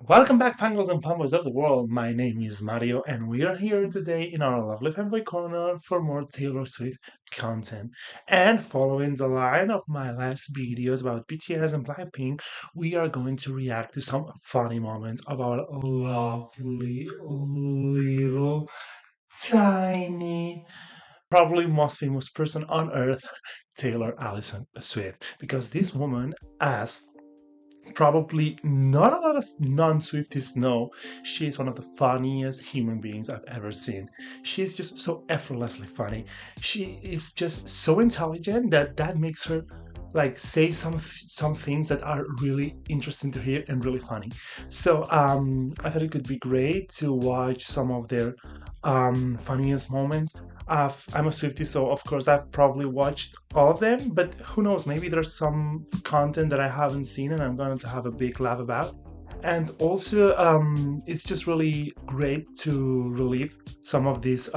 Welcome back, fangirls and fanboys of the world. My name is Mario, and we are here today in our lovely fanboy corner for more Taylor Swift content. And following the line of my last videos about BTS and Blackpink, we are going to react to some funny moments of our lovely little tiny, probably most famous person on earth, Taylor Allison Swift, because this woman, as probably not a lot of non-Swifties know, she's one of the funniest human beings I've ever seen. She's just so effortlessly funny. She is just so intelligent that makes her like say some things that are really interesting to hear and really funny. So I thought it could be great to watch some of their funniest moments. I'm a Swiftie, so of course I've probably watched all of them, but who knows, maybe there's some content that I haven't seen and I'm going to have a big laugh about. And also, it's just really great to relive some of these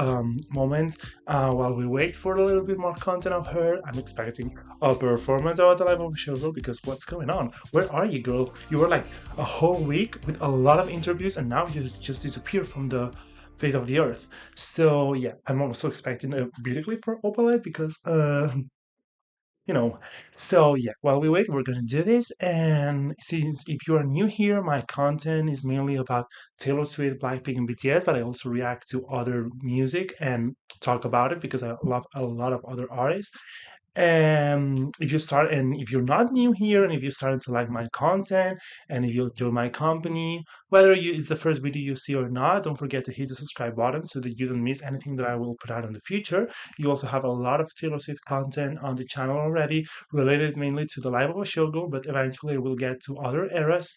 moments while we wait for a little bit more content of her. I'm expecting a performance about the live of SHOWGIRL because what's going on? Where are you, girl? You were like a whole week with a lot of interviews and now you just disappeared from the face of the earth. So yeah, I'm also expecting a beauty clip for Opalite because you know. So yeah, while we wait, we're gonna do this. And since if you are new here, my content is mainly about Taylor Swift, Blackpink, and BTS, but I also react to other music and talk about it because I love a lot of other artists. And if you're not new here, and if you started to like my content, and if you join my company, whether it's the first video you see or not, don't forget to hit the subscribe button so that you don't miss anything that I will put out in the future. You also have a lot of Taylor Swift content on the channel already, related mainly to the live of a showgirl, but eventually we'll get to other eras.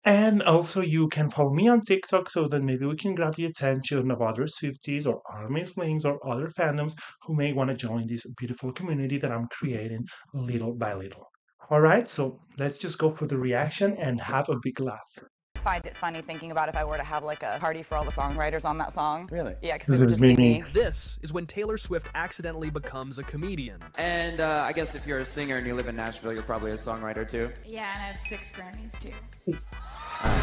And also, you can follow me on TikTok so that maybe we can grab the attention of other Swifties or Army Slings or other fandoms who may want to join this beautiful community that I'm creating little by little. All right, so let's just go for the reaction and have a big laugh. Find it funny thinking about if I were to have like a party for all the songwriters on that song. Really? Yeah, because This it would is just be me. me. This is when Taylor Swift accidentally becomes a comedian. And I guess if you're a singer and you live in Nashville, you're probably a songwriter too. Yeah, and I have 6 Grammys too.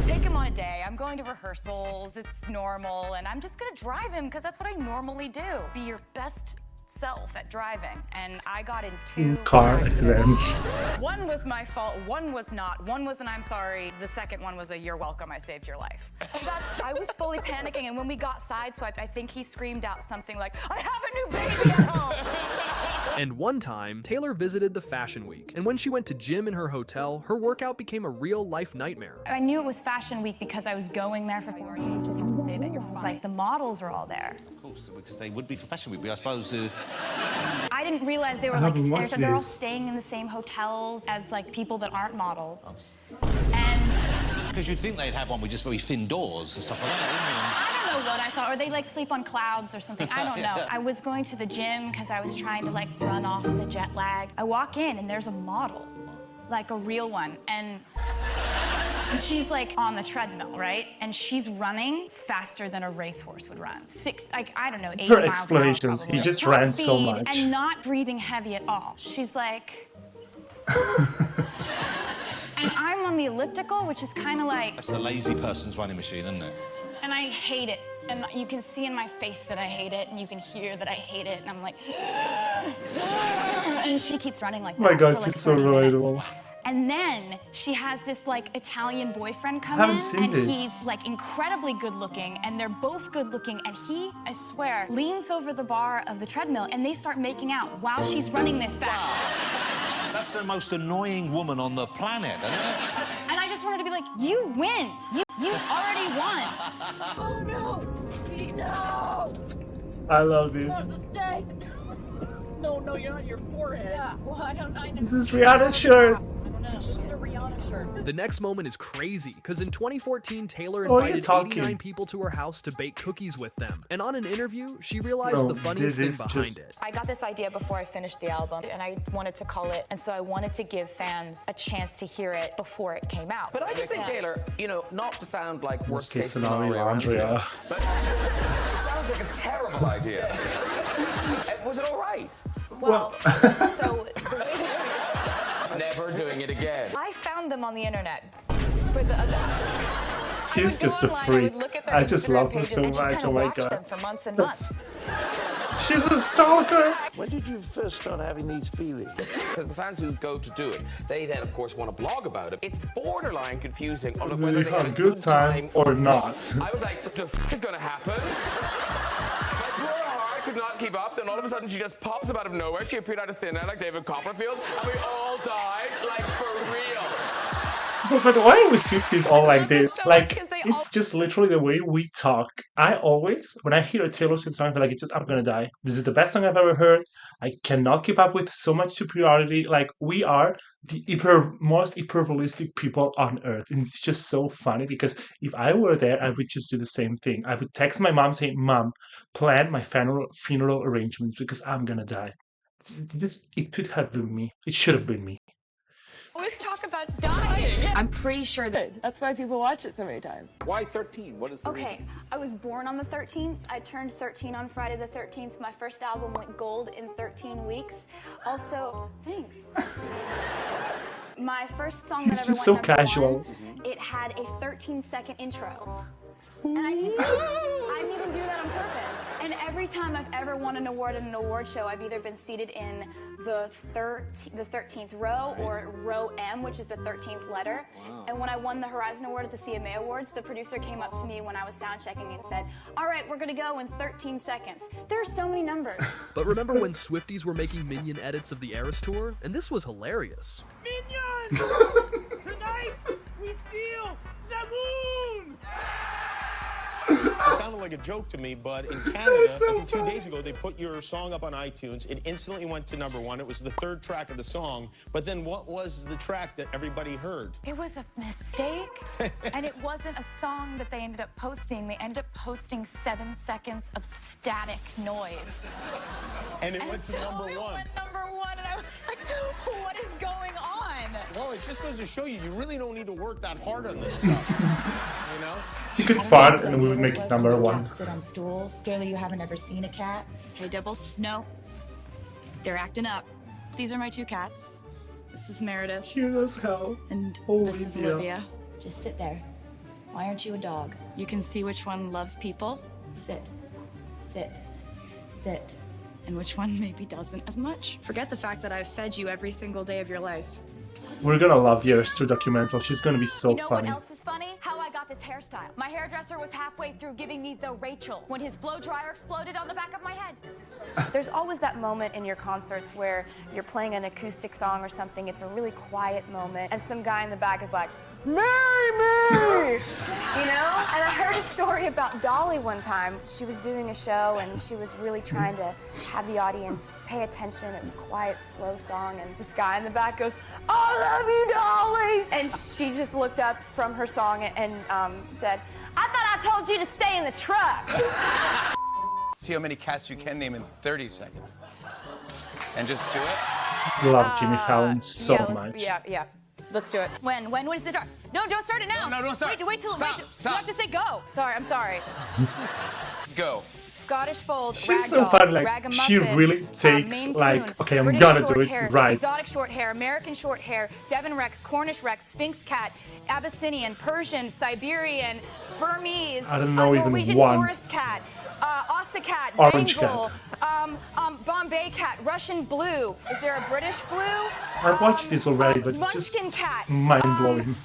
Take him on a day. I'm going to rehearsals. It's normal, and I'm just gonna drive him because that's what I normally do. Be your best self at driving. And I got in 2 Car accidents. One was my fault, one was not. One was an I'm sorry, the second one was a you're welcome, I saved your life. I was fully panicking, and when we got sideswiped, I think he screamed out something like, I have a new baby at home! And one time, Taylor visited the Fashion Week, and when she went to gym in her hotel, her workout became a real-life nightmare. I knew it was Fashion Week because I was going there for you just have to say that you're fine. Like, the models are all there. Of course, because they would be for Fashion Week, but I suppose... I didn't realize they were haven't watched they're all this. staying in the same hotels as like people that aren't models. And Because you'd think they'd have one with just very thin doors and stuff like that, I don't know what I thought, or they like sleep on clouds or something. I don't know. I was going to the gym because I was trying to like run off the jet lag. I walk in and there's a model, like a real one, and she's like on the treadmill, right? And she's running faster than a racehorse would run. I don't know, 80 Her miles an hour explanations, he probably. just Top ran so speed much. and not breathing heavy at all. She's like, and I'm on the elliptical, which is kind of like, That's the lazy person's running machine, isn't it? and I hate it. And you can see in my face that I hate it, and you can hear that I hate it, and I'm like, and she keeps running like that. Oh my God, for like she's so 20 minutes. relatable. And then she has this like Italian boyfriend come Haven't in, seen and this. he's like incredibly good looking, and they're both good looking, and he, I swear, leans over the bar of the treadmill, and they start making out while she's running this fast. That's the most annoying woman on the planet, isn't it? And I just wanted to be like, you win. You already won. Oh no! No! I love this. The steak! No, no, you're on your forehead. Yeah, well, I know. This is Rihanna's shirt. I don't know. This is a Rihanna shirt. The next moment is crazy, because in 2014, Taylor Oh, you're invited talking. 89 people to her house to bake cookies with them. And on an interview, she realized No, the funniest this thing is behind just- it. I got this idea before I finished the album, and I wanted to call it, and so I wanted to give fans a chance to hear it before it came out. But I just think, Taylor, you know, not to sound like worst case scenario, scenario, Andrea. but it sounds like a terrible idea. Was it all right? Well, so the way that Never doing it again. I found them on the internet. For the She's just a I freak. would look at their I just Instagram love her pages so and just much. kind Oh of my watch god. them for months and months. She's a stalker. When did you first start having these feelings? Because the fans who go to do it, they then, of course, want to blog about it. It's borderline confusing on whether Really they have had a good time or not. I was like, what the f is going to happen? My poor heart could not keep up. Then all of a sudden, she just popped up out of nowhere. She appeared out of thin air like David Copperfield, and we all died, like, for real. But why are we Swifties all like this? so much Like, 'cause they it's just literally the way we talk. I always, when I hear a Taylor Swift song, I feel like I'm gonna die. This is the best song I've ever heard. I cannot keep up with so much superiority. Like, we are the most hyperbolistic people on earth. And it's just so funny because if I were there, I would just do the same thing. I would text my mom saying, Mom, plan my funeral arrangements because I'm gonna die. It could have been me. It should have been me. Always talk about dying. I'm pretty sure that that's why people watch it so many times. Why 13? What is the Okay, I was born on the 13th. I turned 13 on Friday the 13th. My first album went gold in 13 weeks. Also, thanks. My first song that He's ever just went so number casual. one, it had a 13-second intro. And I didn't even do that on purpose. And every time I've ever won an award at an award show, I've either been seated in the 13th row or row M, which is the 13th letter. Wow. And when I won the Horizon Award at the CMA Awards, the producer came up to me when I was sound checking and said, all right, we're gonna go in 13 seconds. There are so many numbers. But remember when Swifties were making Minion edits of the Eras Tour? And this was hilarious. Minions! Tonight, we steal the moon! It sounded like a joke to me, but in Canada, I think 2 days ago, they put your song up on iTunes. It instantly went to #1. It was the third track of the song. But then what was the track that everybody heard? It was a mistake, and it wasn't a song that they ended up posting. They ended up posting 7 seconds of static noise. And it went to so #1. It went #1, and I was like, what is going on? Well, it just goes to show you really don't need to work that hard on this stuff, you know? She could fart and we would make it #1. Sit on stools. Clearly, you haven't ever seen a cat. Hey, Dibbles. No. They're acting up. These are my two cats. This is Meredith. Cute as hell. And Holy this is dear. Olivia. Just sit there. Why aren't you a dog? You can see which one loves people Sit. Sit. Sit. and which one maybe doesn't as much. Forget the fact that I've fed you every single day of your life. We're gonna love Years through documental. She's gonna be so You know funny. what else is funny? How I got this hairstyle. My hairdresser was halfway through giving me the Rachel when his blow dryer exploded on the back of my head. There's always that moment in your concerts where you're playing an acoustic song or something, it's a really quiet moment, and some guy in the back is like, marry me! You know? And I heard a story about Dolly one time. She was doing a show and she was really trying to have the audience pay attention. It was a quiet, slow song, and this guy in the back goes, I love you, Dolly! And she just looked up from her song and said, I thought I told you to stay in the truck. See how many cats you can name in 30 seconds. And just do it. Love Jimmy Fallon so yeah, much. Yeah. Let's do it. When is it start? No, don't start it now. No, don't start. Wait till Stop. you have to say go. Sorry, I'm sorry. Go. Scottish fold, She's so ragdoll, funny, like, ragamuffin, she really takes, Maine like, Coon, okay, I'm British gonna short do it hair, right. Exotic short hair, American short hair, Devon Rex, Cornish Rex, Sphinx cat, Abyssinian, Persian, Siberian, Burmese, I don't know even Norwegian one. forest cat, Assa cat, Orange Bengal, Bombay cat, Russian blue. Is there a British blue? I've watched this already, but it's just Munchkin cat. mind-blowing.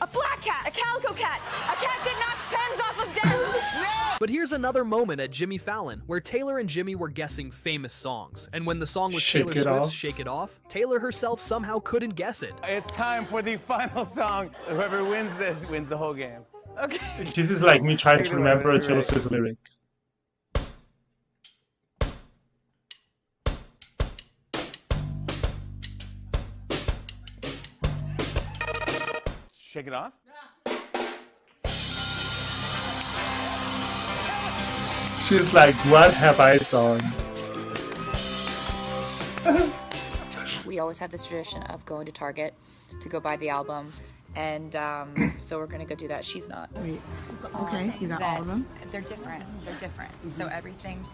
A black cat, a calico cat, a cat that knocks pens off of desks. But here's another moment at Jimmy Fallon where Taylor and Jimmy were guessing famous songs. And when the song was Shake Taylor It Swift's Off. Shake It Off, Taylor herself somehow couldn't guess it. It's time for the final song. Whoever wins this wins the whole game. Okay. This is like me trying to remember a Taylor Right. Swift lyric. Shake it off. She's like, what have I done? We always have this tradition of going to Target to go buy the album And so we're gonna go do that. She's not. Wait. Okay, you got all of them? They're different. They're different. So everything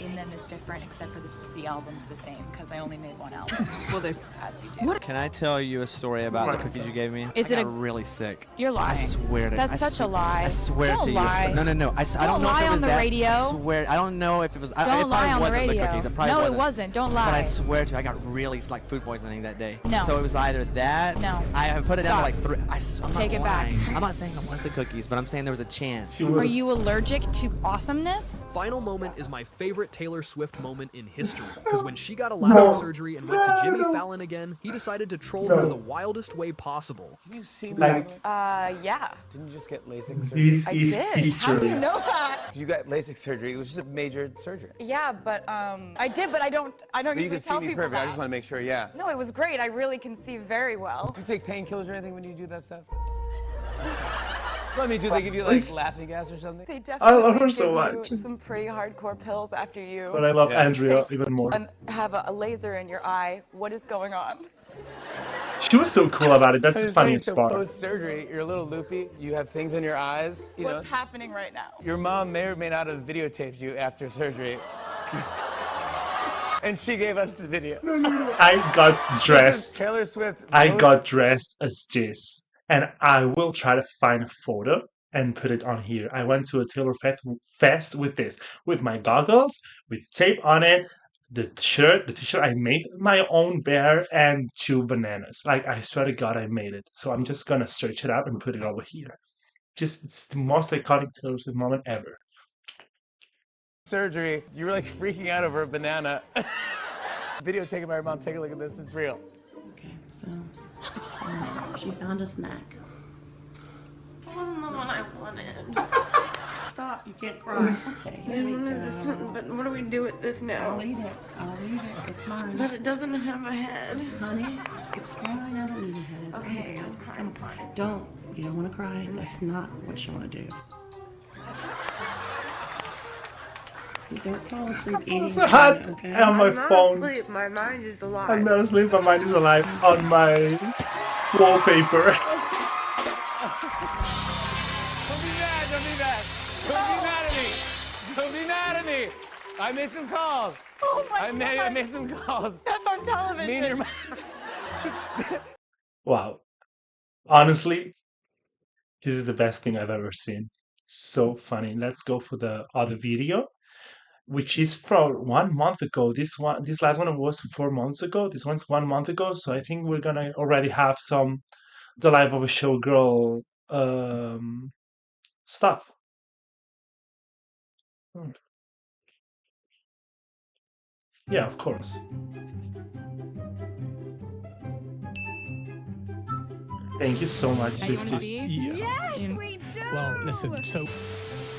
in them is different, except for the album's the same because I only made one album. Well, there's as you do. Can I tell you a story about the cookies you gave me? Is I it got a- really sick? You're lying. I swear to That's such a lie. I swear Don't to lie. you. No. I Don't don't know if lie it was on the that. radio. I swear. I don't know if it was. Don't it lie probably on the wasn't radio. The cookies. It probably No, wasn't. it wasn't. Don't lie. But I swear to you, I got really like food poisoning that day. No. So it was either that. No. I have put it down to Stop. like 3. I'm Take not it back. lying. I'm not saying it was the cookies, but I'm saying there was a chance. Are you allergic to awesomeness? Final moment is my favorite Taylor Swift moment in history, because when she got LASIK surgery and went to Jimmy Fallon again, he decided to troll her the wildest way possible. You see me? Like, Yeah. Didn't you just get LASIK surgery? this is How do history. you know that? You got LASIK surgery. It was just a major surgery. Yeah, but I did, but I don't But you usually can see tell me people perfect. I that. just want to make sure, yeah. No, it was great. I really can see very well. Do you take painkillers or anything when you do that stuff? Let me do they give you like laughing gas or something? They I definitely love her give so you much. some pretty hardcore pills after you But I love Andrea take even more. and have a laser in your eye. What is going on? She was so cool about it. That's the I'm saying, funniest so part. post-surgery, you're a little loopy. You have things in your eyes. You know, What's happening right now? your mom may or may not have videotaped you after surgery. And she gave us the video. I got This is dressed. Taylor Swift. I most- got dressed as this, and I will try to find a photo and put it on here. I went to a Taylor Fest with this, with my goggles, with tape on it, the t-shirt I made my own bear, and 2 bananas. Like, I swear to God, I made it. So I'm just gonna search it up and put it over here. Just, it's the most iconic Taylor Swift moment ever. surgery. You were like freaking out over a banana. Video taken by her mom. Take a look at this. It's real. Okay, so she found a snack. It wasn't the one I wanted. Stop, you can't cry. Okay, here we go. This one, but what do we do with this now? I'll eat it. I'll eat it. It's mine. But it doesn't have a head. Honey, it's fine. I don't need a head. Okay, I'm fine. Don't. You don't want to cry. That's not what you want to do. You don't fall asleep eating. So hot it, okay? on my I'm not phone. asleep. My mind is alive. I'm not asleep, my mind is alive on my wallpaper. Don't be mad. Don't be mad. Don't be mad at me. Don't be mad at me. I made some calls. Oh my I made some calls. That's on television. Me and your mom. Wow. Honestly, this is the best thing I've ever seen. So funny. Let's go for the other video, which is from 1 month ago. This last one was 4 months ago. This one's 1 month ago. So I think we're gonna already have some the life of a showgirl stuff. Yeah, of course. Thank you so much, Swifties. Yes, we do. Well, listen, so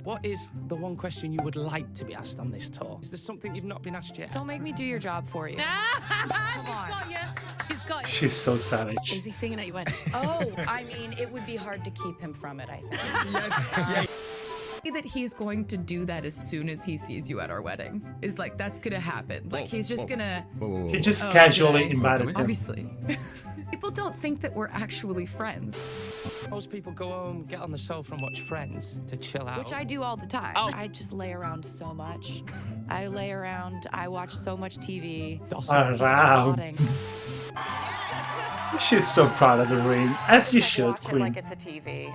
what is the one question you would like to be asked on this tour? Is there something you've not been asked yet? Don't make me do your job for you. She's got you. She's got you. She's so savage. Is he singing at your wedding? Oh, I mean, it would be hard to keep him from it, I think. That he's going to do that as soon as he sees you at our wedding is like that's gonna happen. Like he's just gonna. He just Oh, casually did I? invited him. Obviously, people don't think that we're actually friends, Most people go home, get on the sofa and watch Friends to chill out. which I do all the time. Oh. I just lay around so much. I lay around. I watch so much TV. Oh, wow. Rotting. She's so proud of the ring, as you should, Watch it Queen. like it's a TV.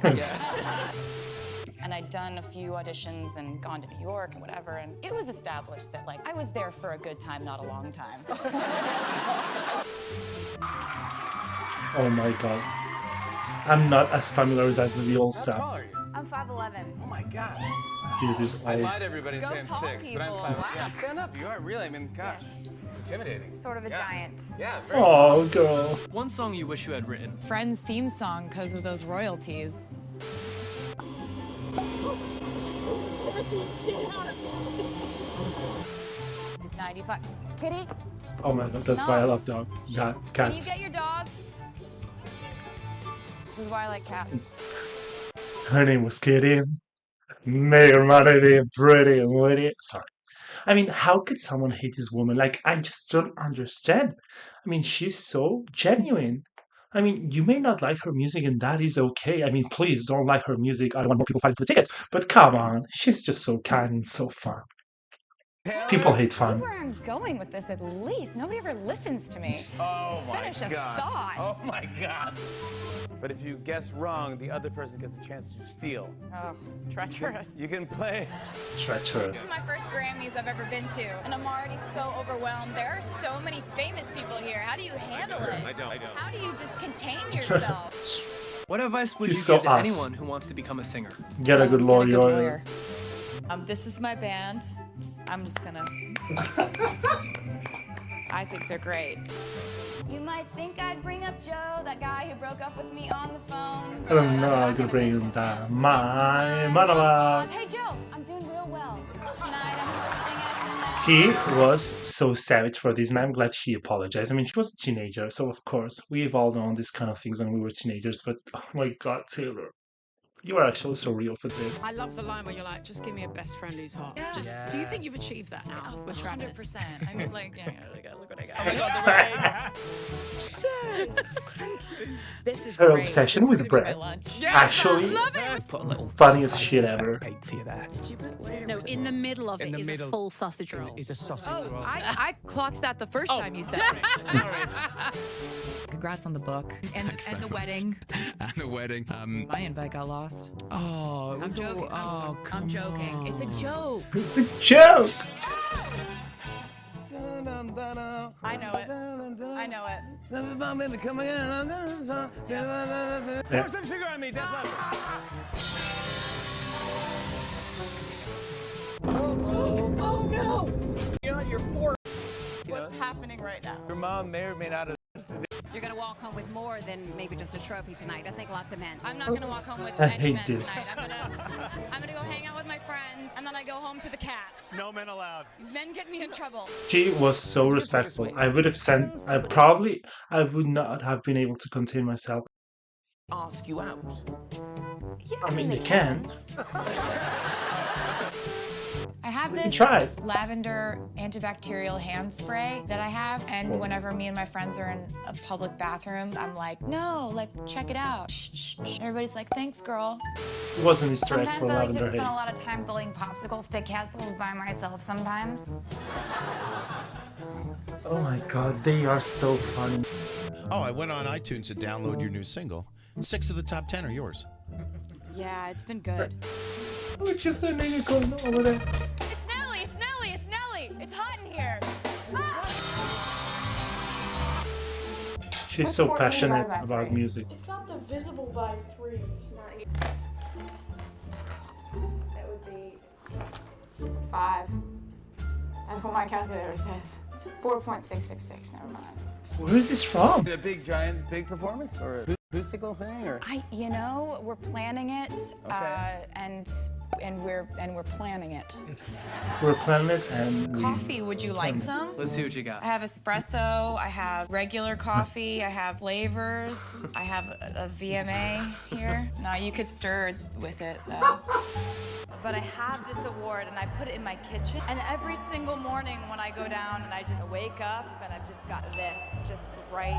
And I'd done a few auditions and gone to New York and whatever, and it was established that like I was there for a good time, not a long time. Oh my god. I'm not as familiar as with the old How stuff. tall are you? I'm 5'11". Oh my gosh. This is I old. lied to everybody and Go said I'm tall 6, but I'm people. 5. Wow. Yeah, stand up. You are really. I mean, gosh, it's intimidating. Sort of a Yeah. giant. Yeah, very tall. Oh, girl. One song you wish you had written. Friends theme song because of those royalties. It's 95. Kitty, Oh my god, that's why I love dog. can you Cats. get your dog? This is why I like cats. Her name was Kitty. Mayor Money, pretty and witty. Sorry. I mean, how could someone hate this woman? Like, I just don't understand. I mean, she's so genuine. I mean, you may not like her music, and that is okay. I mean, please don't like her music. I don't want more people fighting for the tickets. But come on, she's just so kind and so fun. People hate See fun. where I'm going with this at least. Nobody ever listens to me. Oh my Finish a gosh. thought. Oh my god. But if you guess wrong, the other person gets a chance to steal. Oh, treacherous. You can play. Treacherous. This is my first Grammys I've ever been to, and I'm already so overwhelmed. There are so many famous people here. How do you handle it? I don't. How do you just contain yourself? What advice would He's you so give to us. anyone who wants to become a singer? Get a good lawyer. This is my band. I'm just gonna. I think they're great. You might think I'd bring up Joe, that guy who broke up with me on the phone. I don't know, I'm gonna bring down my monologue. Hey Joe, I'm doing real well. Tonight I'm hosting SNL. He was so savage for this, and I'm glad she apologized. I mean, she was a teenager, so of course, we've all known these kind of things when we were teenagers, but oh my god, Taylor. You are actually so real for this. I love the line where you're like, just give me a best friend who's hot. Just, do you think you've achieved that now with Travis? 100%. I mean, like, yeah, look what I got. Oh my god, yes, thank you. This is Her great. obsession with bread. Actually, Love it. Put a little funniest shit ever. cake for you there. No, in the middle of In it the is middle a full sausage roll. Is a sausage Oh, roll. I clocked that the first time you said it. Congrats on the book and the wedding. And the wedding. My invite got lost. Oh, it I'm was joking. all, oh, I'm joking. It's a joke. It's a joke! I know it. I know it. Yeah. Pour some sugar on me, Def Oh no! You're four. What's happening right now? Your mom may or may not have. You're gonna walk home with more than maybe just a trophy tonight. I think lots of men. I'm not gonna walk home with I any hate men this. tonight. I'm gonna go hang out with my friends, and then I go home to the cats. No men allowed. Men get me in trouble. She was so respectful. I would have sent. I would not have been able to contain myself. ask you out. Yeah, I mean, you can. I have can this try. lavender antibacterial hand spray that I have, and whenever me and my friends are in a public bathroom, I'm like, no, like, check it out. Shh, shh, shh. Everybody's like, thanks, girl. It was an Easter egg Sometimes for I like to Lavender spend a Haze. lot of time building popsicle stick castles by myself sometimes. Oh my god, they are so funny. Oh, I went on iTunes to download your new single. 6 of the top 10 are yours. Yeah, it's been good. Which is the name going over there? It's Nelly! It's Nelly! It's Nelly! It's hot in here! She's so passionate about music. It's not divisible by 3. That would be 5. That's what my calculator says. 4.666, never mind. Where is this from? A big giant big performance or a acoustical thing or? You know, we're planning it, Okay. and we're planning it. We're planning it and we- Coffee, would you like some? Let's see what you got. I have espresso, I have regular coffee, I have flavors, I have a VMA here. Now you could stir with it though. But I have this award and I put it in my kitchen. And every single morning when I go down and I just wake up and I've just got this just right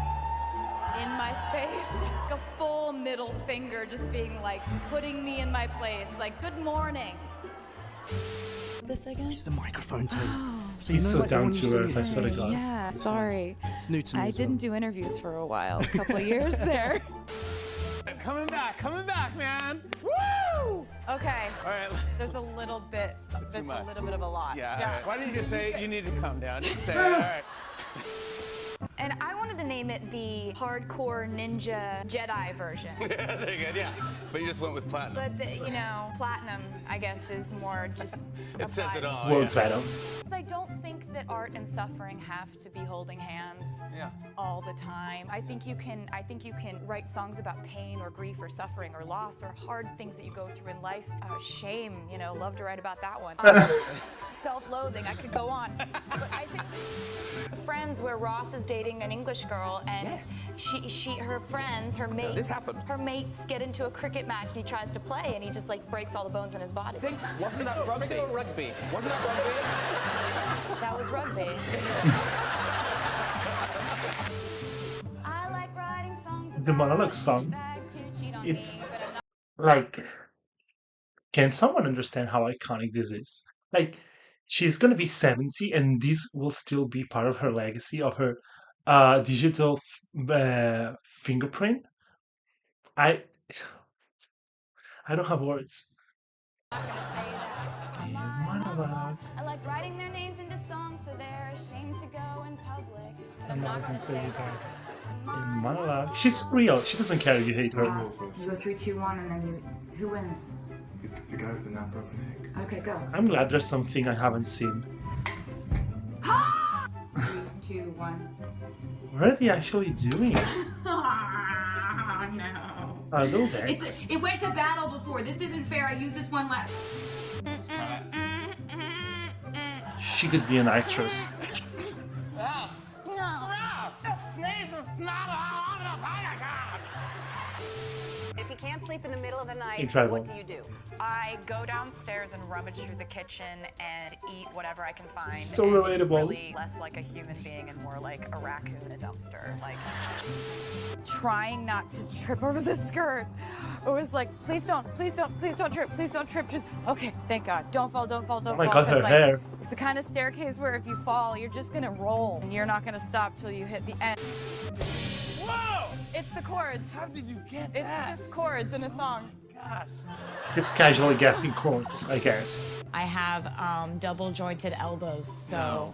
in my face. Like a full middle finger just being like, putting me in my place. Like, good morning. This again? It's the microphone too. So He's so like the one down you to sing earth, I swear to God. Yeah, sorry. It's new to me I as well. didn't do interviews for a while, a couple of years there. Coming back, man. Woo! Okay. All right. There's a little bit, that's a much. little bit of a lot. Yeah. All right. Why don't you just say you need to calm down? Just say it. All right. And I wanted to name it the Hardcore Ninja Jedi version. Very good. Yeah. But you just went with platinum. But, platinum, I guess, is more just. It says it all. World's Venom. I don't think that art and suffering have to be holding hands Yeah. all the time. I think you can write songs about pain or grief or suffering or loss or hard things that you go through in life. Shame, love to write about that one. Self-loathing, I could go on. But I think Friends, where Ross is dating an English girl, and her friends, her mates, This happened. her mates get into a cricket match, and he tries to play, and he just breaks all the bones in his body. Wasn't that rugby? Rugby. Wasn't that rugby? That was rugby. I like writing songs about the monologue song. It's like, can someone understand how iconic this is? Like, she's gonna be 70 and this will still be part of her legacy, of her digital fingerprint. I I don't have words. I like writing their names into songs so they're ashamed to go in public. But I'm not gonna say that. In monologue, she's real. She doesn't care if you hate her. You go 3, 2, 1, and then who wins? The guy with the not broken egg. Okay, go. I'm glad there's something I haven't seen. 3, 2, 1. What are they actually doing? Oh, no. Are those eggs? It went to battle before. This isn't fair. I used this one last. She could be an actress. If you can't sleep in the middle of the night, Incredible. what do? I go downstairs and rummage through the kitchen and eat whatever I can find. So and relatable. It's really less like a human being and more like a raccoon in a dumpster. Like trying not to trip over the skirt. It was like, please don't trip, just okay, thank God. Don't fall, don't fall, don't Oh my fall. God, her 'Cause, hair. It's the kind of staircase where if you fall, you're just gonna roll and you're not gonna stop till you hit the end. Whoa! It's the chords. How did you get It's that? just chords in a song. Gosh. Just casually guessing chords, I guess. I have double jointed elbows, so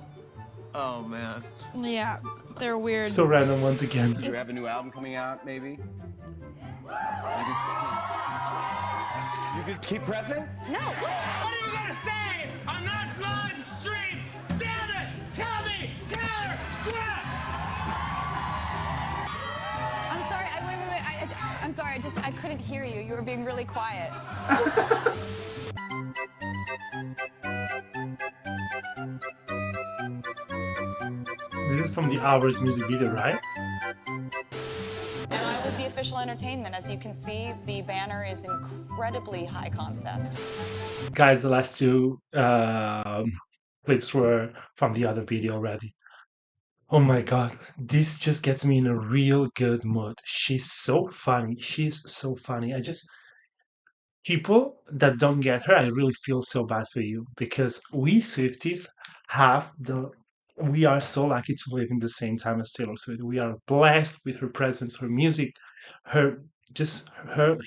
Oh, man. yeah, they're weird. So random once again. You have a new album coming out, maybe? You could keep pressing? No. What are you gonna say on that live stream? Damn it! Tell me, Taylor Swift! I'm sorry. I'm sorry. I couldn't hear you. You were being really quiet. This is from the Hours music video, right? And I was the official entertainment. As you can see, the banner is incredibly high concept. Guys, the last two clips were from the other video already. Oh my God, this just gets me in a real good mood. She's so funny. She's so funny. People that don't get her, I really feel so bad for you because we Swifties we are so lucky to live in the same time as Taylor Swift. We are blessed with her presence, her music, her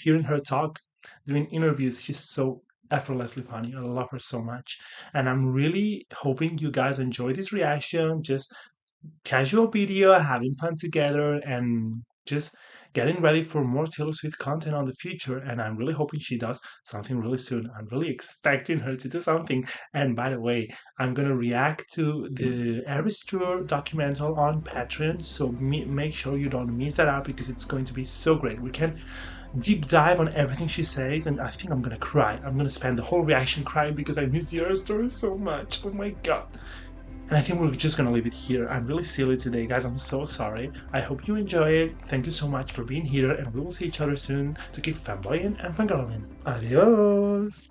hearing her talk, doing interviews. She's so effortlessly funny. I love her so much. And I'm really hoping you guys enjoy this reaction. Just casual video, having fun together, and just getting ready for more Taylor Swift content on the future. And I'm really hoping she does something really soon. I'm really expecting her to do something. And by the way, I'm gonna react to the Eras Tour documental on Patreon, so make sure you don't miss that out because it's going to be so great. We can deep dive on everything she says, and I think I'm gonna cry. I'm gonna spend the whole reaction crying because I miss the Eras Tour so much. Oh my God. And I think we're just gonna leave it here. I'm really silly today, guys. I'm so sorry. I hope you enjoy it. Thank you so much for being here, and we will see each other soon to keep fanboying and fangirling. Adios!